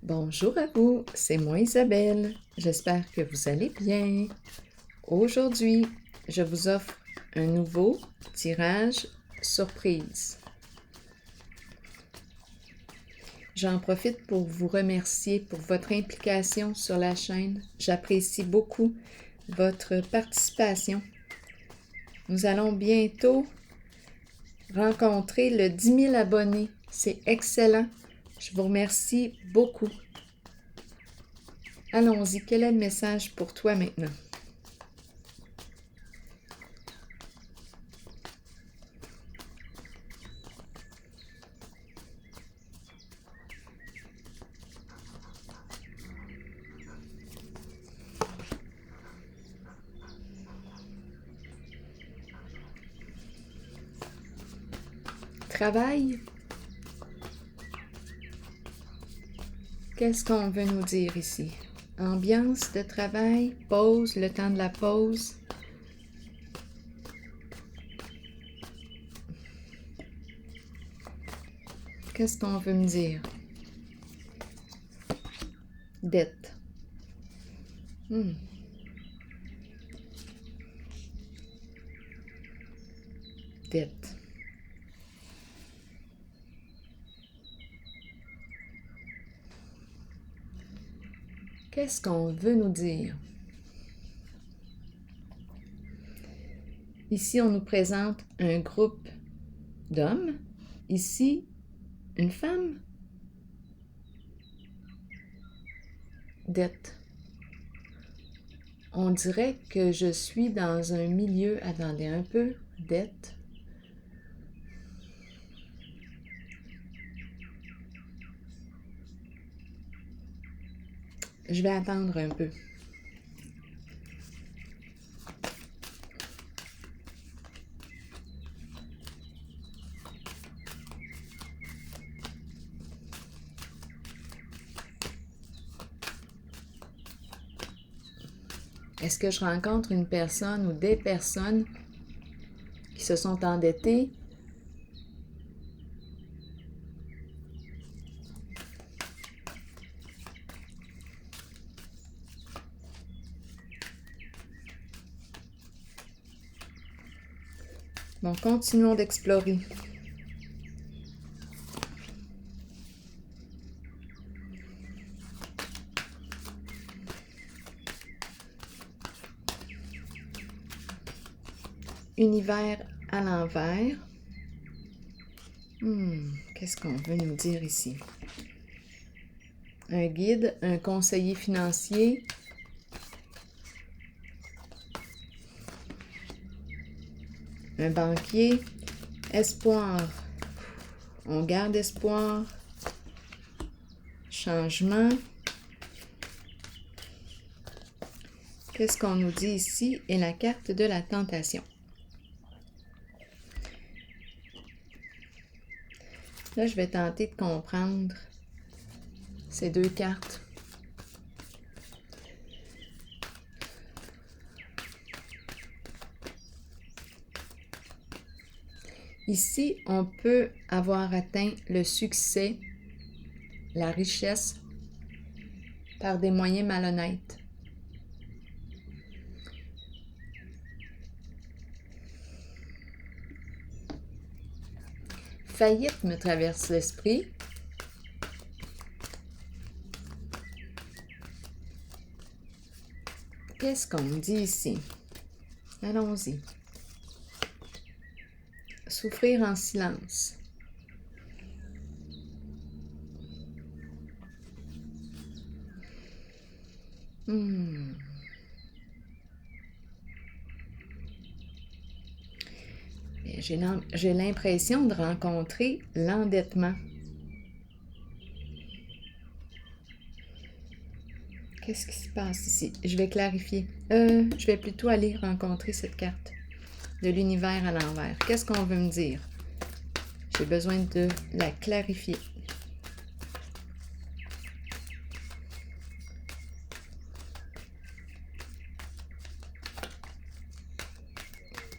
Bonjour à vous, c'est moi Isabelle. J'espère que vous allez bien. Aujourd'hui, je vous offre un nouveau tirage surprise. J'en profite pour vous remercier pour votre implication sur la chaîne. J'apprécie beaucoup votre participation. Nous allons bientôt rencontrer le 10 000 abonnés. C'est excellent. Je vous remercie beaucoup. Allons-y, quel est le message pour toi maintenant? Travail? Qu'est-ce qu'on veut nous dire ici? Ambiance de travail, pause, le temps de la pause. Qu'est-ce qu'on veut me dire? Dette. Dette. Qu'est-ce qu'on veut nous dire? Ici, on nous présente un groupe d'hommes. Ici, une femme. Dette. On dirait que je suis dans un milieu... Attendez un peu. Dette. Je vais attendre un peu. Est-ce que je rencontre une personne ou des personnes qui se sont endettées? Bon, continuons d'explorer. Univers à l'envers. Qu'est-ce qu'on veut nous dire ici? Un guide, un conseiller financier. Un banquier. Espoir. On garde espoir. Changement. Qu'est-ce qu'on nous dit ici? Et la carte de la tentation. Là, je vais tenter de comprendre ces deux cartes. Ici, on peut avoir atteint le succès, la richesse, par des moyens malhonnêtes. Faillite me traverse l'esprit. Qu'est-ce qu'on me dit ici? Allons-y. Souffrir en silence. J'ai l'impression de rencontrer l'endettement. Qu'est-ce qui se passe ici? Je vais clarifier. Je vais plutôt aller rencontrer cette carte de l'univers à l'envers. Qu'est-ce qu'on veut me dire? J'ai besoin de la clarifier.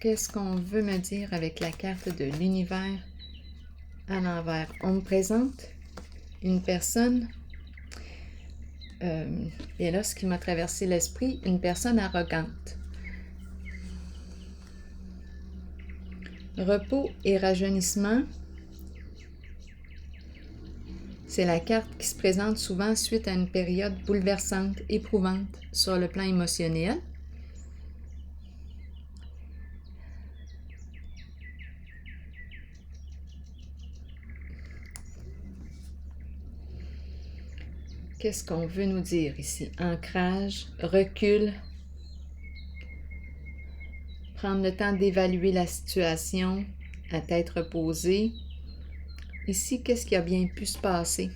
Qu'est-ce qu'on veut me dire avec la carte de l'univers à l'envers? On me présente une personne Et là, ce qui m'a traversé l'esprit, une personne arrogante. Repos et rajeunissement, c'est la carte qui se présente souvent suite à une période bouleversante, éprouvante sur le plan émotionnel. Qu'est-ce qu'on veut nous dire ici? Ancrage, recul, prendre le temps d'évaluer la situation à tête reposée. Ici, qu'est-ce qui a bien pu se passer?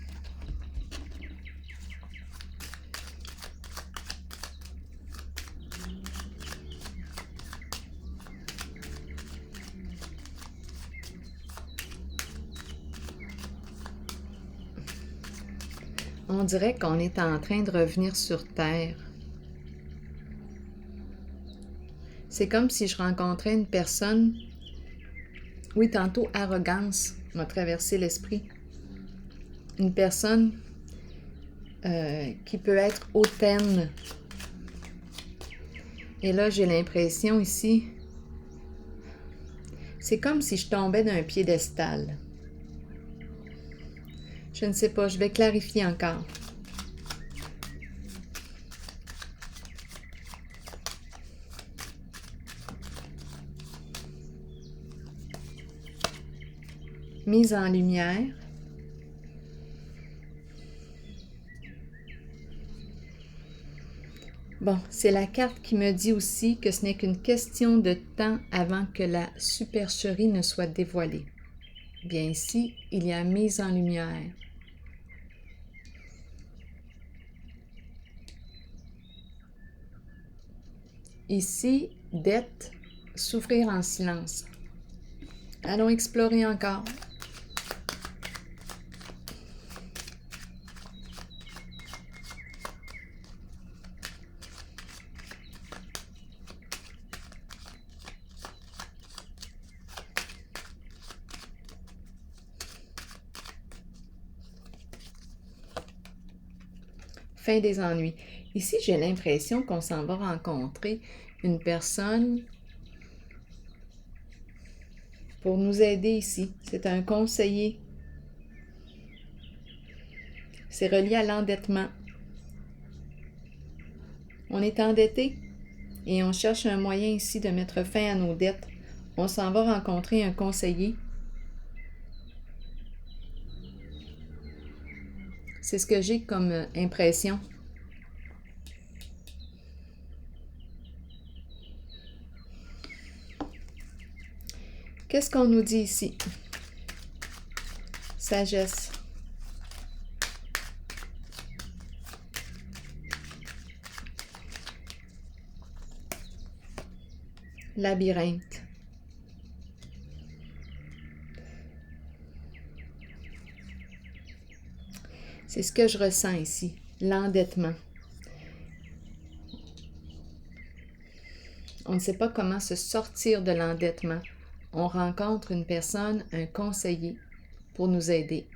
On dirait qu'on est en train de revenir sur Terre. C'est comme si je rencontrais une personne. Oui, tantôt, arrogance m'a traversé l'esprit. Une personne qui peut être hautaine. Et là, j'ai l'impression ici, c'est comme si je tombais d'un piédestal. Je ne sais pas, je vais clarifier encore. Mise en lumière. Bon, c'est la carte qui me dit aussi que ce n'est qu'une question de temps avant que la supercherie ne soit dévoilée. Bien ici, il y a mise en lumière. Ici, dette, souffrir en silence. Allons explorer encore. Fin des ennuis. Ici, j'ai l'impression qu'on s'en va rencontrer une personne pour nous aider ici. C'est un conseiller. C'est relié à l'endettement. On est endetté et on cherche un moyen ici de mettre fin à nos dettes. On s'en va rencontrer un conseiller. C'est ce que j'ai comme impression. Qu'est-ce qu'on nous dit ici? Sagesse. Labyrinthe. C'est ce que je ressens ici, l'endettement. On ne sait pas comment se sortir de l'endettement. On rencontre une personne, un conseiller, pour nous aider.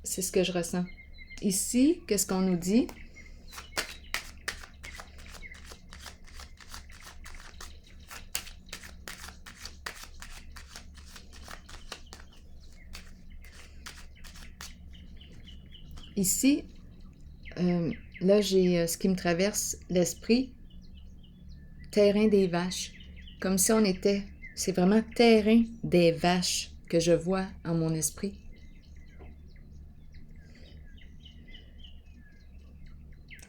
C'est ce que je ressens. Ici, qu'est-ce qu'on nous dit? Ici, là, j'ai ce qui me traverse l'esprit, terrain des vaches. Comme si on était, c'est vraiment terrain des vaches que je vois en mon esprit.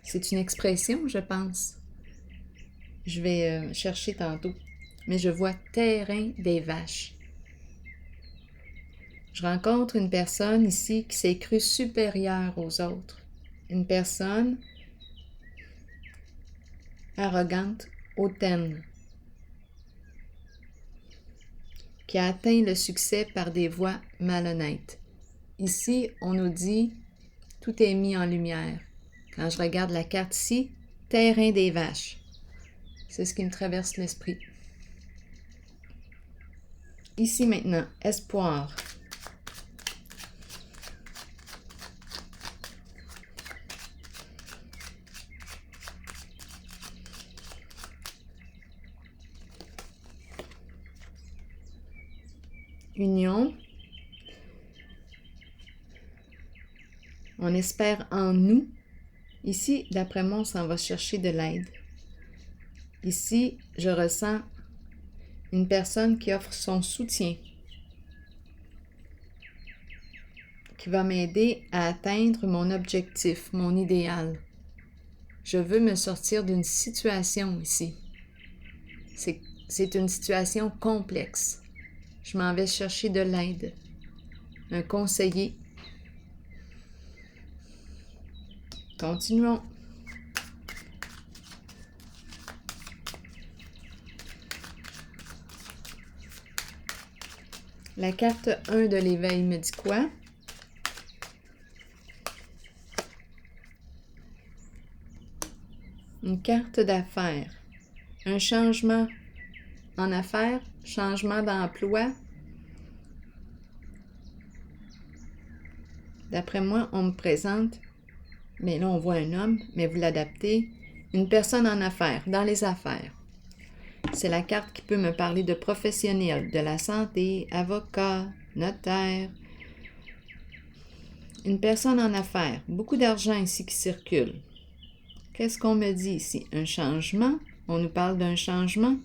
C'est une expression, je pense. Je vais chercher tantôt. Mais je vois terrain des vaches. Je rencontre une personne ici qui s'est crue supérieure aux autres. Une personne arrogante, hautaine, qui a atteint le succès par des voies malhonnêtes. Ici, on nous dit, tout est mis en lumière. Quand je regarde la carte ici, terrain des vaches. C'est ce qui me traverse l'esprit. Ici maintenant, espoir. union. On espère en nous. Ici, d'après moi, on s'en va chercher de l'aide. Ici, je ressens une personne qui offre son soutien, qui va m'aider à atteindre mon objectif, mon idéal. Je veux me sortir d'une situation ici. C'est une situation complexe. Je m'en vais chercher de l'aide. Un conseiller. Continuons. La carte 1 de l'éveil me dit quoi? Une carte d'affaires. Un changement en affaires, changement d'emploi. D'après moi, on me présente, mais là on voit un homme, mais vous l'adaptez, une personne en affaires, dans les affaires. C'est la carte qui peut me parler de professionnels, de la santé, avocat, notaire. Une personne en affaires, beaucoup d'argent ici qui circule. Qu'est-ce qu'on me dit ici? Un changement? On nous parle d'un changement?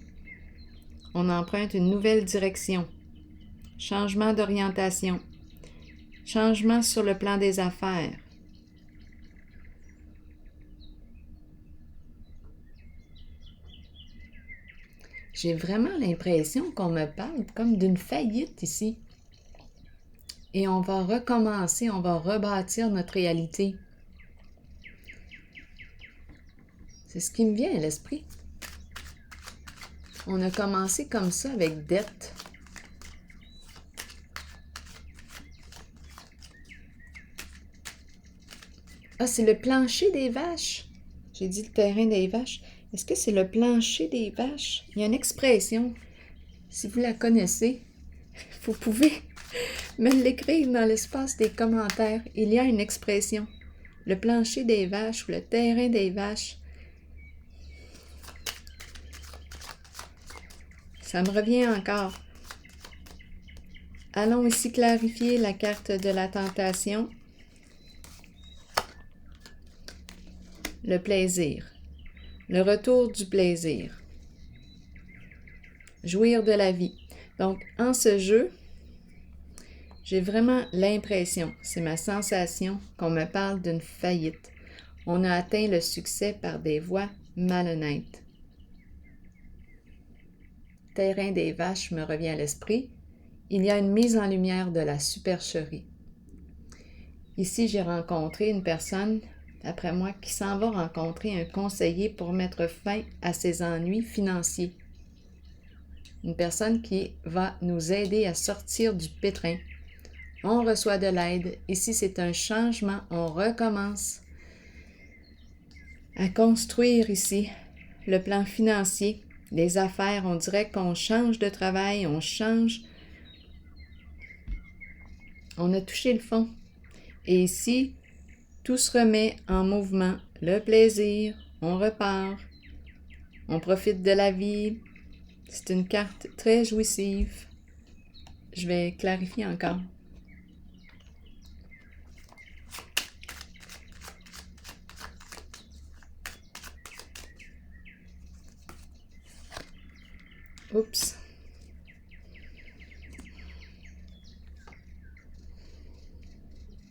On emprunte une nouvelle direction. Changement d'orientation. Changement sur le plan des affaires. J'ai vraiment l'impression qu'on me parle comme d'une faillite ici. Et on va recommencer, on va rebâtir notre réalité. C'est ce qui me vient à l'esprit. On a commencé comme ça avec dette. Ah, c'est le plancher des vaches. J'ai dit le terrain des vaches. Est-ce que c'est le plancher des vaches? Il y a une expression. Si vous la connaissez, vous pouvez me l'écrire dans l'espace des commentaires. Il y a une expression. Le plancher des vaches ou le terrain des vaches. Ça me revient encore. Allons ici clarifier la carte de la tentation. Le plaisir. Le retour du plaisir. Jouir de la vie. Donc, en ce jeu, j'ai vraiment l'impression, c'est ma sensation, qu'on me parle d'une faillite. On a atteint le succès par des voies malhonnêtes. Terrain des vaches me revient à l'esprit. Il y a une mise en lumière de la supercherie. Ici, j'ai rencontré une personne, d'après moi, qui s'en va rencontrer un conseiller pour mettre fin à ses ennuis financiers. Une personne qui va nous aider à sortir du pétrin. On reçoit de l'aide. Ici, c'est un changement. On recommence à construire ici le plan financier, les affaires. On dirait qu'on change de travail, on change. On a touché le fond. Et ici, tout se remet en mouvement. Le plaisir, on repart. On profite de la vie. C'est une carte très jouissive. Je vais clarifier encore. Oups.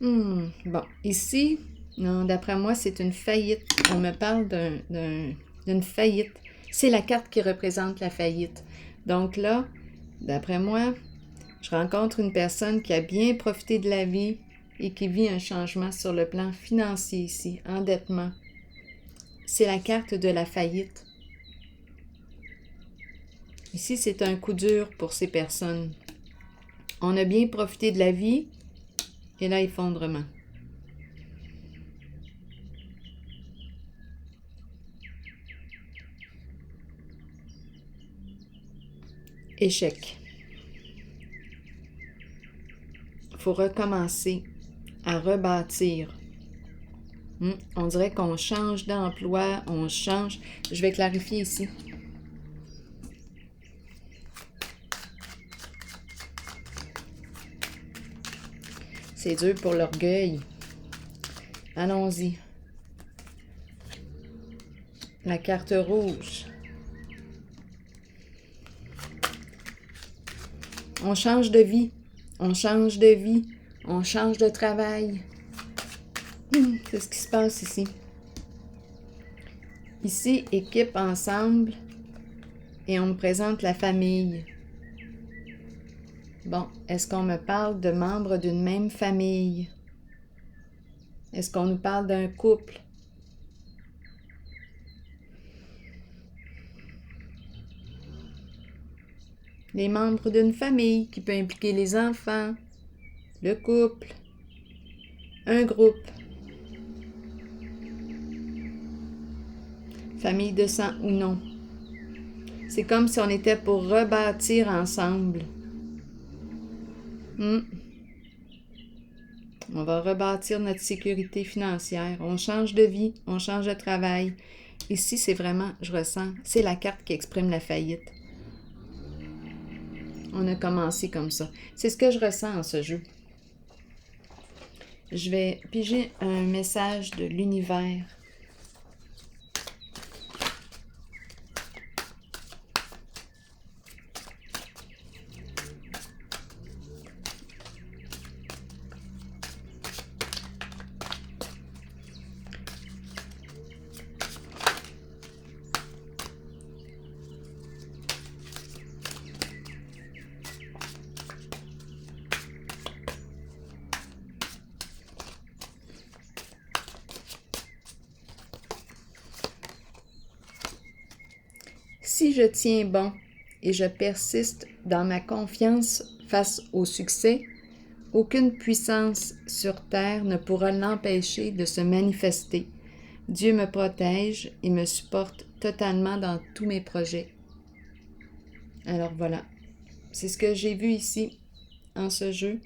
Bon, ici, non, d'après moi, c'est une faillite. On me parle d'une faillite. C'est la carte qui représente la faillite. Donc là, d'après moi, je rencontre une personne qui a bien profité de la vie et qui vit un changement sur le plan financier ici, endettement. C'est la carte de la faillite. Ici, c'est un coup dur pour ces personnes. On a bien profité de la vie et là, effondrement. Échec. Il faut recommencer à rebâtir. On dirait qu'on change d'emploi, on change. Je vais clarifier ici. C'est dur pour l'orgueil. Allons-y. La carte rouge. On change de vie. On change de vie. On change de travail. C'est ce qui se passe ici. Ici, équipe ensemble. Et on me présente la famille. Bon, est-ce qu'on me parle de membres d'une même famille? Est-ce qu'on nous parle d'un couple? Les membres d'une famille qui peut impliquer les enfants, le couple, un groupe, famille de sang ou non. C'est comme si on était pour rebâtir ensemble. On va rebâtir notre sécurité financière. On change de vie, on change de travail. Ici, c'est vraiment, je ressens, c'est la carte qui exprime la faillite. On a commencé comme ça. C'est ce que je ressens en ce jeu. Je vais piger un message de l'univers. Si je tiens bon et je persiste dans ma confiance face au succès, aucune puissance sur terre ne pourra l'empêcher de se manifester. Dieu me protège et me supporte totalement dans tous mes projets. Alors voilà, c'est ce que j'ai vu ici en ce jeu.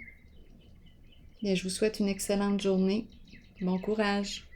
Et je vous souhaite une excellente journée. Bon courage!